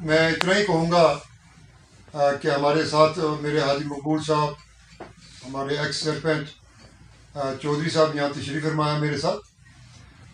मैं इतना ही कहूँगा कि हमारे साथ मेरे हाजी मकबूल साहब, हमारे एक्स सरपंच चौधरी साहब यहाँ तशरीफ़ फरमाया मेरे साथ।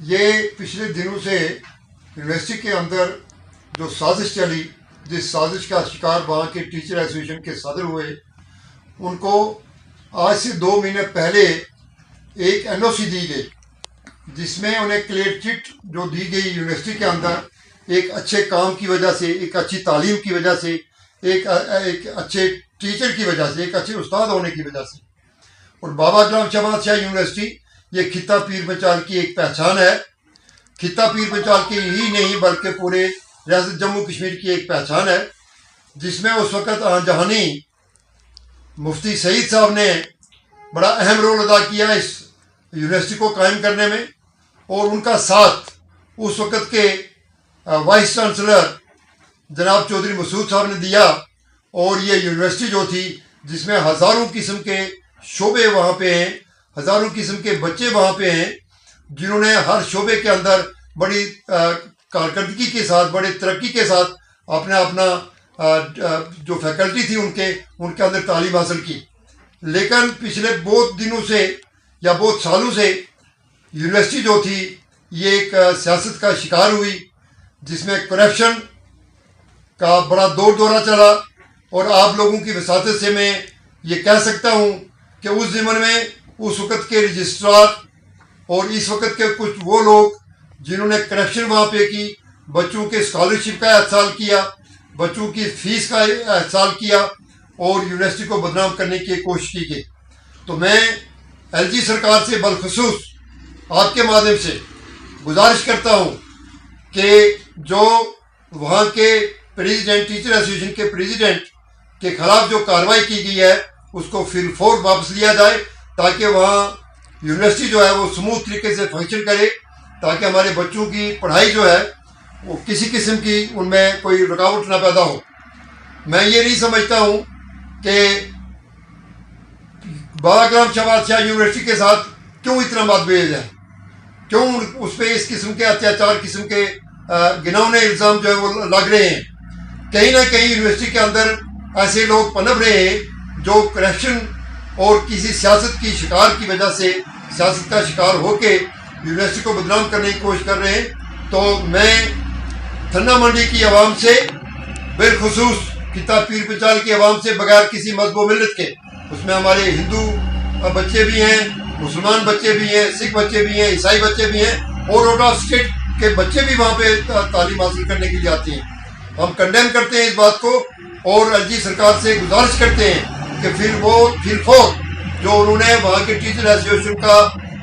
ये पिछले दिनों से यूनिवर्सिटी के अंदर जो साजिश चली, जिस साजिश का शिकार वहाँ के टीचर एसोसिएशन के सदर हुए, उनको आज से 2 महीने पहले एक एनओसी दी गई, जिसमें उन्हें क्लियर चिट जो दी गई यूनिवर्सिटी के अंदर एक अच्छे काम की वजह से, एक अच्छी तालीम की वजह से, एक अच्छे टीचर की वजह से, एक अच्छे उस्ताद होने की वजह से। और बाबा गुलाम शहबाज शाह यूनिवर्सिटी ये खिता पीर पंचाल की एक पहचान है। खिता पीर पंचाल की ही नहीं बल्कि पूरे रियासत जम्मू कश्मीर की एक पहचान है, जिसमें उस वक़्त जहानी मुफ्ती सईद साहब ने बड़ा अहम रोल अदा किया इस यूनिवर्सिटी को कायम करने में। और उनका साथ उस वक़्त के वाइस चांसलर जनाब चौधरी मसूद साहब ने दिया। और ये यूनिवर्सिटी जो थी, जिसमें हज़ारों किस्म के शोबे वहाँ पे हैं, हज़ारों किस्म के बच्चे वहाँ पे हैं, जिन्होंने हर शोबे के अंदर बड़ी कारकर्दगी के साथ, बड़े तरक्की के साथ अपना जो फैकल्टी थी उनके अंदर तालीम हासिल की। लेकिन पिछले बहुत दिनों से या बहुत सालों से यूनिवर्सिटी जो थी ये एक सियासत का शिकार हुई, जिसमें करप्शन का बड़ा दौर दौरा चला। और आप लोगों की वसातत से मैं ये कह सकता हूँ कि उस ज़माने में उस वक़्त के रजिस्ट्रार और इस वक्त के कुछ वो लोग जिन्होंने करप्शन वहाँ पे की, बच्चों के स्कॉलरशिप का एहसाल किया, बच्चों की फ़ीस का एहसाल किया और यूनिवर्सिटी को बदनाम करने की कोशिश की गई। तो मैं एलजी सरकार से बलखसूस आपके माध्यम से गुजारिश करता हूँ कि जो वहाँ के प्रेसिडेंट, टीचर एसोसिएशन के प्रेसिडेंट के खिलाफ जो कार्रवाई की गई है उसको फिलफौर वापस लिया जाए, ताकि वहाँ यूनिवर्सिटी जो है वो स्मूथ तरीके से फंक्शन करे, ताकि हमारे बच्चों की पढ़ाई जो है वो किसी किस्म की उनमें कोई रुकावट ना पैदा हो। मैं ये नहीं समझता हूँ कि बाबा गुलाम शहबाज शाह यूनिवर्सिटी के साथ क्यों इतना मतभेद है, क्यों उस पर इस किस्म के अत्याचार किस्म के घिनौने इल्ज़ाम जो है वो लग रहे हैं। कहीं ना कहीं यूनिवर्सिटी के अंदर ऐसे लोग पनप रहे हैं जो करप्शन और किसी सियासत की शिकार की वजह से, सियासत का शिकार होके यूनिवर्सिटी को बदनाम करने की कोशिश कर रहे हैं। तो मैं थन्ना मंडी की आवाम से, बिलखुसूस खिता पीर पंचाल की आवाम से, बगैर किसी मजहब मिलत के, उसमें हमारे हिंदू बच्चे भी हैं, मुसलमान बच्चे भी हैं, सिख बच्चे भी हैं, ईसाई बच्चे भी हैं और आउट ऑफ स्टेट के बच्चे भी वहाँ पे तालीम हासिल करने के लिए आते हैं। हम कंडेम करते हैं इस बात को और एलजी सरकार से गुजारिश करते हैं कि फिलफौर जो उन्होंने वहाँ के टीचर एसोसिएशन का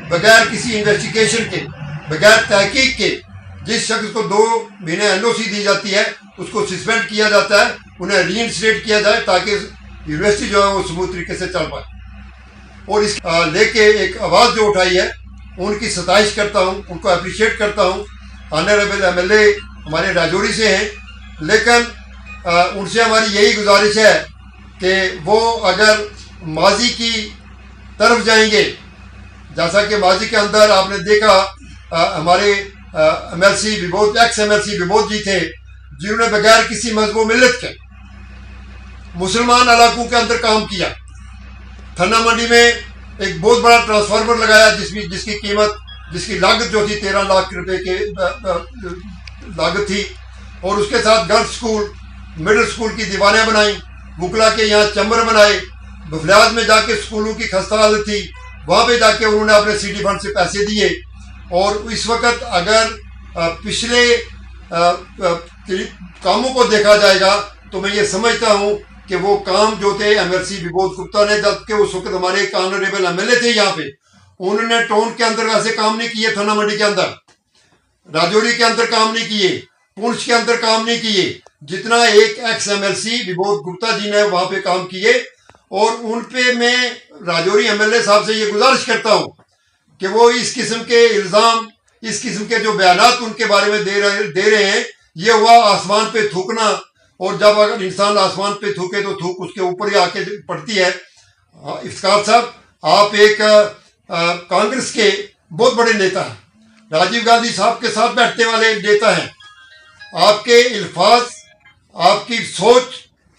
बगैर किसी इन्वेस्टिगेशन के, बगैर तहकीक के जिस शख्स को 2 महीने एनओसी दी जाती है उसको सस्पेंड किया जाता है, उन्हें रीइंस्टेट किया जाए ताकि यूनिवर्सिटी जो है वो स्मूथ तरीके से चल पाए। और इस लेके एक आवाज़ जो उठाई है उनकी सताइश करता हूँ, उनको अप्रिशिएट करता हूँ। ऑनरेबल एमएलए हमारे राजौरी से हैं, लेकिन उनसे हमारी यही गुजारिश है कि वो अगर माजी की तरफ जाएंगे, जैसा कि माजी के अंदर आपने देखा हमारे MLC Vibodh, x MLC Vibodh जी थे, जिन्होंने बगैर किसी मजहब मिलत के मुसलमान इलाकों के अंदर काम किया। थन्ना मंडी में एक बहुत बड़ा ट्रांसफार्मर लगाया जिसकी कीमत, जिसकी लागत जो थी 13 लाख रुपए के लागत थी। और उसके साथ गर्ल्स स्कूल, मिडिल स्कूल की दीवारें बनाई, बुकला के यहाँ चैम्बर बनाए, बफलियाज में जाके स्कूलों की खस्ता हालत थी, वहाँ पे जाके उन्होंने अपने सिटी फंड से पैसे दिए। और इस वक्त अगर पिछले कामों को देखा जाएगा तो मैं ये समझता हूँ कि वो काम जो थे एमएलसी विबोध गुप्ता ने, जबकि उस वक्त हमारे एक ऑनरेबल एमएलए थे यहाँ पे, उन्होंने टाउन के अंदर वैसे काम नहीं किए, थन्ना मंडी के अंदर, राजौरी के अंदर काम नहीं किए, पुंछ के अंदर काम नहीं किए, जितना एक एक्स एमएलसी विबोध गुप्ता जी ने वहाँ पे काम किए। और उन पे मैं राजौरी एमएलए साहब से ये गुजारिश करता हूँ कि वो इस किस्म के इल्ज़ाम, इस किस्म के जो बयानात उनके बारे में दे रहे हैं, ये हुआ आसमान पे थूकना। और जब अगर इंसान आसमान पे थूके तो थूक उसके ऊपर ही आके पड़ती है। इफ्तिखार साहब, आप एक कांग्रेस के बहुत बड़े नेता हैं, राजीव गांधी साहब के साथ बैठने वाले नेता हैं। आपके अल्फाज आपकी सोच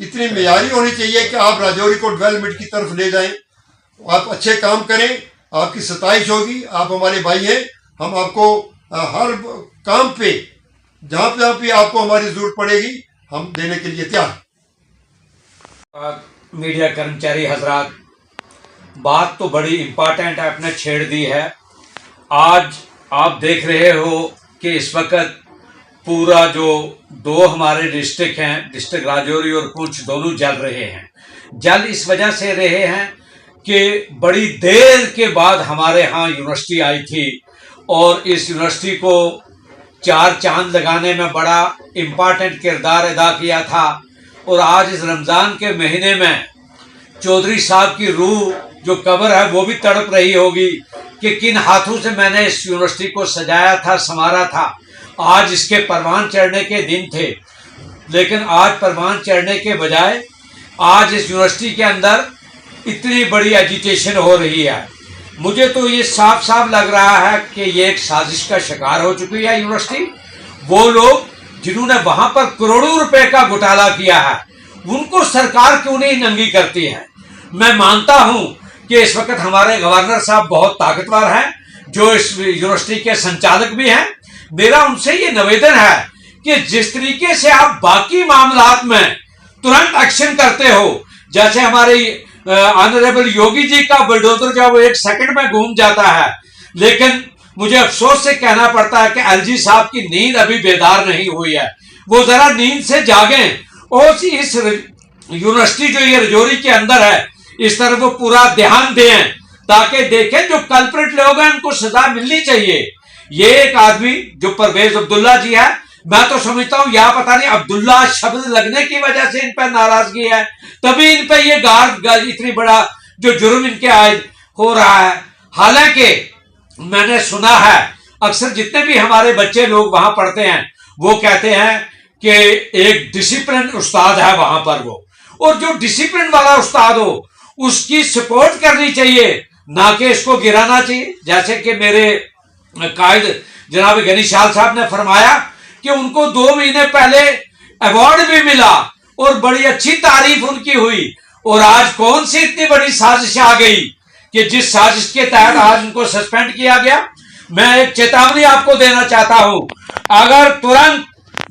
इतनी मेयारी होनी चाहिए कि आप राजौरी को डेवलपमेंट की तरफ ले जाएं। आप अच्छे काम करें, आपकी सताइश होगी। आप हमारे भाई हैं, हम आपको हर काम पे जहाँ पे आपको हमारी जरूरत पड़ेगी हम देने के लिए तैयार हैं। मीडिया कर्मचारी हजरात, बात तो बड़ी इम्पॉर्टेंट आपने छेड़ दी है। आज आप देख रहे हो कि इस वक्त पूरा जो दो हमारे डिस्ट्रिक्ट हैं, डिस्ट्रिक्ट राजौरी और पुंछ, दोनों जल रहे हैं। जल इस वजह से रहे हैं कि बड़ी देर के बाद हमारे यहाँ यूनिवर्सिटी आई थी और इस यूनिवर्सिटी को चार चांद लगाने में बड़ा इम्पॉर्टेंट किरदार अदा किया था। और आज इस रमज़ान के महीने में चौधरी साहब की रूह जो कब्र है वो भी तड़प रही होगी कि किन हाथों से मैंने इस यूनिवर्सिटी को सजाया था, संवारा था। आज इसके परवान चढ़ने के दिन थे, लेकिन आज परवान चढ़ने के बजाय आज इस यूनिवर्सिटी के अंदर इतनी बड़ी एजिटेशन हो रही है। मुझे तो ये साफ साफ लग रहा है कि ये एक साजिश का शिकार हो चुकी है यूनिवर्सिटी। वो लोग जिन्होंने वहां पर करोड़ों रुपए का घोटाला किया है, उनको सरकार क्यों नहीं नंगी करती है। मैं मानता हूं कि इस वक्त हमारे गवर्नर साहब बहुत ताकतवर हैं, जो इस यूनिवर्सिटी के संचालक भी हैं। मेरा उनसे ये निवेदन है कि जिस तरीके से आप बाकी मामलात में तुरंत एक्शन करते हो, जैसे हमारे ऑनरेबल योगी जी का बुलडोजर जब वो 1 सेकंड में घूम जाता है, लेकिन मुझे अफसोस से कहना पड़ता है कि एलजी साहब की नींद अभी बेदार नहीं हुई है। वो जरा नींद से जागें और इस यूनिवर्सिटी जो ये राजौरी के अंदर है इस तरफ वो पूरा ध्यान दें, ताकि देखें जो कल्प्रिट लोग हैं उनको सजा मिलनी चाहिए। ये एक आदमी जो परवेज अब्दुल्ला जी है, मैं तो समझता हूं या पता नहीं अब्दुल्ला शब्द लगने की वजह से इन पर नाराजगी है, तभी इन पर ये गार इतनी बड़ा जो जुर्म इनके आयद हो रहा है। हालांकि मैंने सुना है अक्सर जितने भी हमारे बच्चे लोग वहां पढ़ते हैं वो कहते हैं कि एक डिसिप्लिन उस्ताद है वहां पर वो, और जो डिसिप्लिन वाला उस्ताद हो उसकी सपोर्ट करनी चाहिए, ना कि इसको गिराना चाहिए। जैसे कि मेरे कायद जनाब गनी शाल साहब ने फरमाया कि उनको 2 महीने पहले अवार्ड भी मिला और बड़ी अच्छी तारीफ उनकी हुई, और आज कौन सी इतनी बड़ी साजिश आ गई कि जिस साजिश के तहत आज उनको सस्पेंड किया गया। मैं एक चेतावनी आपको देना चाहता हूं, अगर तुरंत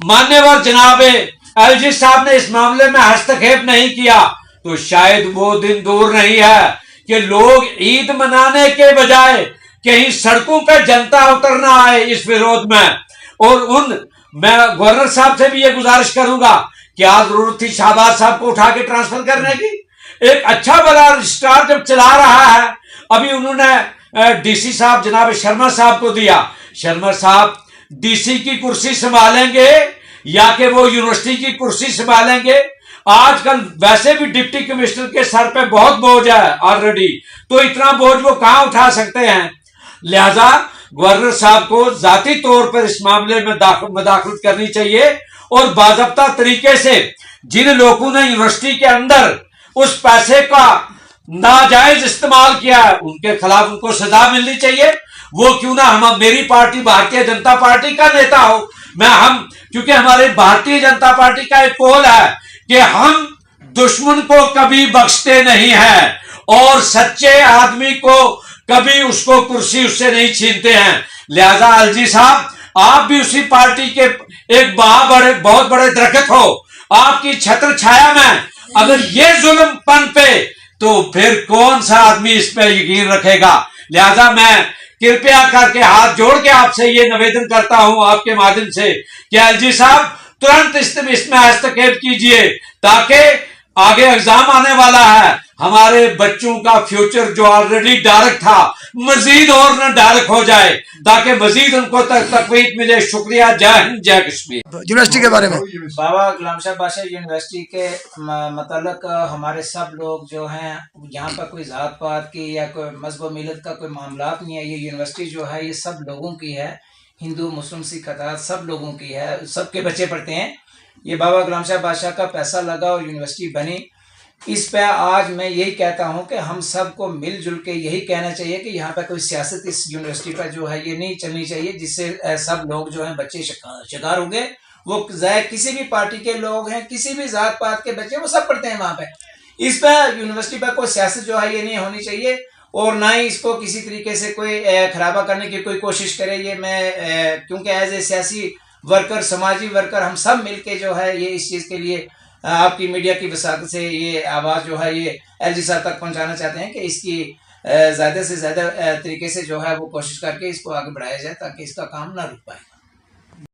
मान्यवर जनाब एलजी साहब ने इस मामले में हस्तक्षेप नहीं किया तो शायद वो दिन दूर नहीं है कि लोग ईद मनाने के बजाय कहीं सड़कों पर जनता उतरना आए इस विरोध में। और मैं गवर्नर साहब से भी ये गुजारिश करूंगा, क्या जरूरत थी शाहबाज साहब को उठा के ट्रांसफर करने की। एक अच्छा बड़ा रजिस्ट्रार जब चला रहा है, अभी उन्होंने डीसी साहब जनाब शर्मा साहब को दिया। शर्मा साहब डीसी की कुर्सी संभालेंगे या कि वो यूनिवर्सिटी की कुर्सी संभालेंगे। आजकल वैसे भी डिप्टी कमिश्नर के सर पे बहुत बोझ है ऑलरेडी, तो इतना बोझ वो कहां उठा सकते हैं। लिहाजा गवर्नर साहब को जाती तौर पर इस मामले में मदाखलत करनी चाहिए और बाज़ाब्ता तरीके से जिन लोगों ने यूनिवर्सिटी के अंदर उस पैसे का नाजायज इस्तेमाल किया है उनके खिलाफ उनको सजा मिलनी चाहिए। वो क्यों ना मेरी पार्टी भारतीय जनता पार्टी का नेता हो। क्योंकि हमारे भारतीय जनता पार्टी का एक कौल है कि हम दुश्मन को कभी बख्शते नहीं हैं और सच्चे आदमी को कभी उसको कुर्सी उससे नहीं छीनते हैं। लिहाजा एलजी साहब, आप भी उसी पार्टी के एक बहुत बड़े दरख्त हो, आपकी छत्र छाया में अगर ये जुल्म पन पे तो फिर कौन सा आदमी इस पे यकीन रखेगा। लिहाजा मैं कृपया करके हाथ जोड़ के आपसे ये निवेदन करता हूं आपके माध्यम से कि एलजी साहब तुरंत इसमें हस्तक्षेप कीजिए, ताकि आगे एग्जाम आने वाला है, हमारे बच्चों का फ्यूचर जो ऑलरेडी डार्क था मजीद और न डार्क हो जाए, ताकि मजीद उनको तकवीत मिले। शुक्रिया। जय हिंद, जय कश्मीर। यूनिवर्सिटी के बारे में बाबा गुलाम शाह बादशाह यूनिवर्सिटी के मतलब हमारे सब लोग जो हैं यहाँ पर कोई जात पात की या कोई मजहब मिलत का कोई मामला नहीं है। ये यूनिवर्सिटी जो है ये सब लोगों की है, हिंदू मुस्लिम सिख अतात सब लोगों की है, सबके बच्चे पढ़ते हैं। ये बाबा गुलाम शाह बादशाह का पैसा लगा और यूनिवर्सिटी बनी। इस पे आज मैं यही कहता हूं कि हम सबको मिलजुल के यही कहना चाहिए कि यहाँ पे कोई सियासत इस यूनिवर्सिटी पर जो है ये नहीं चलनी चाहिए, जिससे सब लोग जो हैं बच्चे शिकार होंगे वो चाहे किसी भी पार्टी के लोग हैं, किसी भी जात पात के बच्चे, वो सब पढ़ते हैं वहाँ पे। इस पर यूनिवर्सिटी पर कोई सियासत जो है ये नहीं होनी चाहिए, और ना ही इसको किसी तरीके से कोई खराबा करने की कोई कोशिश करे। ये मैं क्योंकि एज ए सियासी वर्कर, समाजी वर्कर, हम सब मिलके जो है ये इस चीज़ के लिए आपकी मीडिया की वसात से ये आवाज़ जो है ये एलजी साहब तक पहुंचाना चाहते हैं कि इसकी ज़्यादा से ज़्यादा तरीके से जो है वो कोशिश करके इसको आगे बढ़ाया जाए ताकि इसका काम ना रुक पाए।